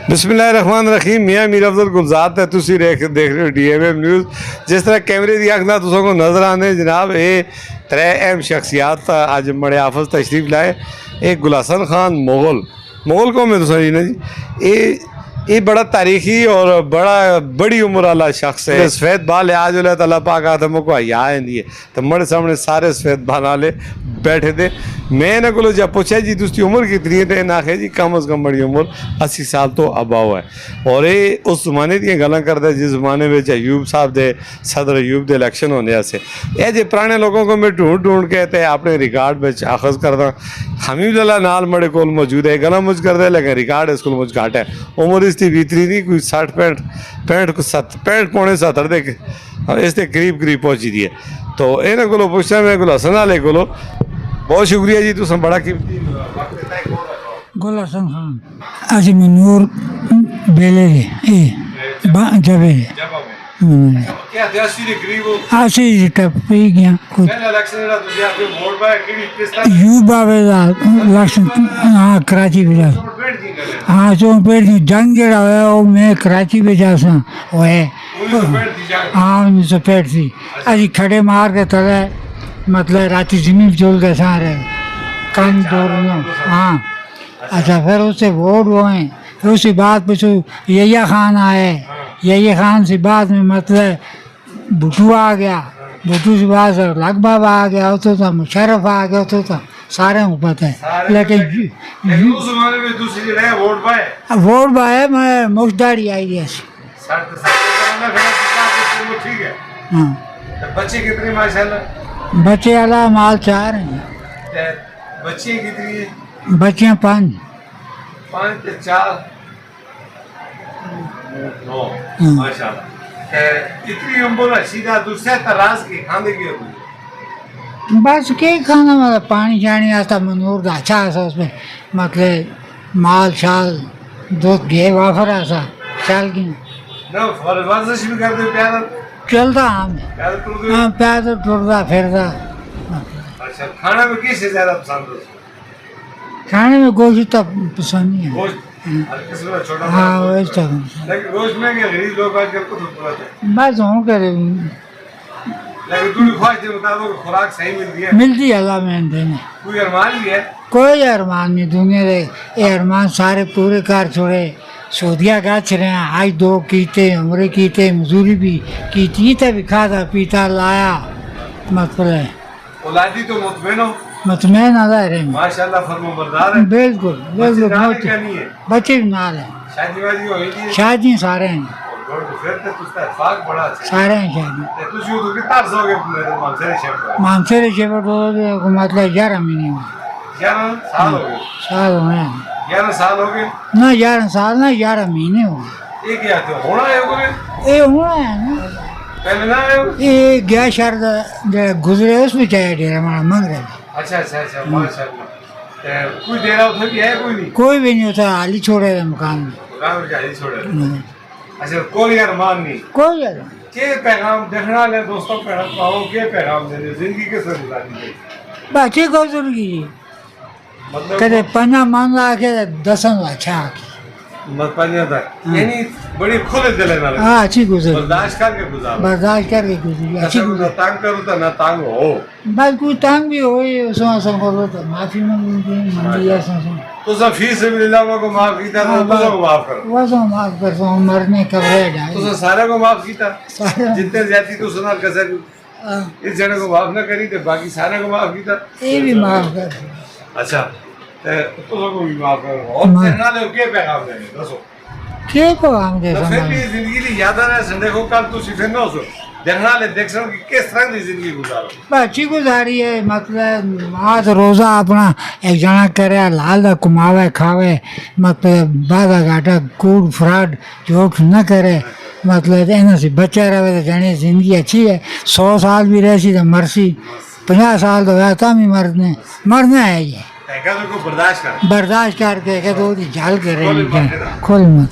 बिस्मिल्लाहिर्रहमानिर्रहीम मियाँ मीर अफजल गुलजार है तुसी देख रहे हो DMM न्यूज़। जिस तरह कैमरे की अख ना तुसों को नजर आने जनाब ये त्रै अहम शख्सियात अज बड़े आफस तशरीफ लाए। एक गुलहसन खान मुगल कौम है तुसा जी ना जी ये बड़ा तारीखी और बड़ी उम्र वाला शख्स है। सफेद बाल आज अल्लाह पाक आदमों को हया है तो मड़े सामने सारे सफेद बाल वाले बैठे थे। मैं इन्होंने को जब पूछा जी तुझी उम्र कितनी है तो इन्हें आखे जी कम अज़ कम बड़ी उम्र 80 साल तो अबाव है। और ये उस जमाने दी गल्लां करदा जिस जमाने में अयूब साहब दे सदर अयूब दे इलेक्शन होने से ये जे पुराने लोगों को मैं ढूंढ के ते अपने रिकॉर्ड में अखज़ करदा। हमीद अल्लाह नाल मड़े कोल मौजूद है गला मुझ करदा लेकिन रिकॉर्ड इसको मुझ घट है। उम्र इसकी बीतरी नहीं कोई 60 65 पौने 70 दे इसके करीब पहुंची दी है। तो इन्होंने को पूछना मैं गुलहसन वाले को बहुत शुक्रिया जी तुम बड़ा कीमती गुलहसन खान अज मनूर बेले जबे असी टप्पी गया हाँ कराची भेजा हाँ चौंपेट जंग जरा होया वो मैं कराची भेजा सा वो है हाँ 1965 थी अजी खड़े मार के तले मतलब राती जमीन चल के सारे काम दौड़ हाँ। अच्छा फिर उससे वोट हुए फिर उसके बाद पूछो यहिया खान आए यहिया खान से बाद में मतलब भुट्टू आ गया भुट्टू से बाद लग बाबा आ गया तो था मुशर्रफ आ गया तो था सारे को पता है। लेकिन वोट पाए मैं मुश्तारी आई ऐसी हाँ बच्चे कितने माशाल्लाह बच्चे वाला माल 4 हैं बच्चे कितनी है बच्चियाँ 5 5 4 9 माशाल्लाह कितनी उम्र है सीधा दूसरे तराज के खाने की बस के खाना मतलब पानी शानी आता मनूर का अच्छा ऐसा उसमें मतलब माल शाल दूध घे वाफर ऐसा शाल की ना वर्जिश भी करते प्यार चलता हम हाँ पैदल टुरता फिरता। अच्छा खाना में किससे ज्यादा पसंद है खाने में गोश्त तो पसंद नहीं है गोश्त छोटा हाँ वैसे तो लेकिन गोश्त में क्या गरीब लोग आजकल को तो बस हूँ करे लेकिन तू ख्वाहिश के मुताबिक खुराक सही मिलती है मिलती है अल्लाह में देने कोई अरमान भी है कोई अरमान नहीं दुनिया दे ये अरमान सारे पूरे कार छोड़े सऊदिया गच रहे हैं आज 2 कीते उम्रे कीते मजदूरी भी की तभी खाता पीता लाया मतलब औलादी तो मुतमईन हो मतमैन आधा रहे माशाल्लाह फर्माबरदार है बिल्कुल बच्चे भी नाल हैं शादी वादी हो गई शादी सारे हैं फिर तो उसका इत्तेफाक बड़ा अच्छा सारे हैं शादी तुझे तो कितना अर्सा हो गया मानसरे शेफ मानसरे शेफ को मतलब 11 महीने हुए 11 साल हो गए साल हुए 11 साल हो गए ना 11 साल ना 11 महीने हुए ये क्या तो होना है बोले ये हुआ है ना पहले ना आए ये गया शहर गुजरे उसमें चाहे डेरा हमारा मंग रहे अच्छा माशाल्लाह कोई डेरा उधर भी है कोई भी नहीं होता हाली छोड़े थे मकान में मकान में जाली छोड़े अच्छा कोई अरमान नहीं कोई यार के पैगाम देखना ले दोस्तों पैगाम के पैगाम देने जिंदगी के साथ गुजारनी बच्चे को जिंदगी मतलब कदे पन्ना मांगा के 10 अच्छा मत पानी आता यानी बड़ी खुले दिल है ना हाँ अच्छी गुजर बर्दाश्त करके गुजार बर्दाश्त करके गुजरी अच्छी ना तंग करूँ तो ना तंग हो बस कोई तंग भी हो उसमें करो तो माफी मांगी ऐसा तो सब फीस से मिला को माफ कीता तो दूसरों को माफ करो वो सब माफ करता हूँ मरने कब रह जाए तो सारे को माफ कीता जितने जाती तो सुना कसर इस जने को माफ ना करी तो बाकी सारे को माफ कीता ये भी माफ कर अच्छा तो को भी माफ करो और कहना ले के पैगाम देने दसो के को हम दे फिर भी जिंदगी ली याद आ रहा है संडे को कल तो सिर्फ ना हो देखना ले देख सको कि किस तरह की जिंदगी गुजारो अच्छी गुजारी है मतलब आज रोज़ा अपना एक जना करे लाल कमावे खावे मतलब बाधा घाटा कूड़ फ्रॉड झूठ न करे मतलब इन्हें से बच्चे रहे तो जाने जिंदगी अच्छी है 100 साल भी रहसी तो मरसी 50 साल तो वैसा भी मरना है ये बर्दाश्त करके दो झाल करे खोल मत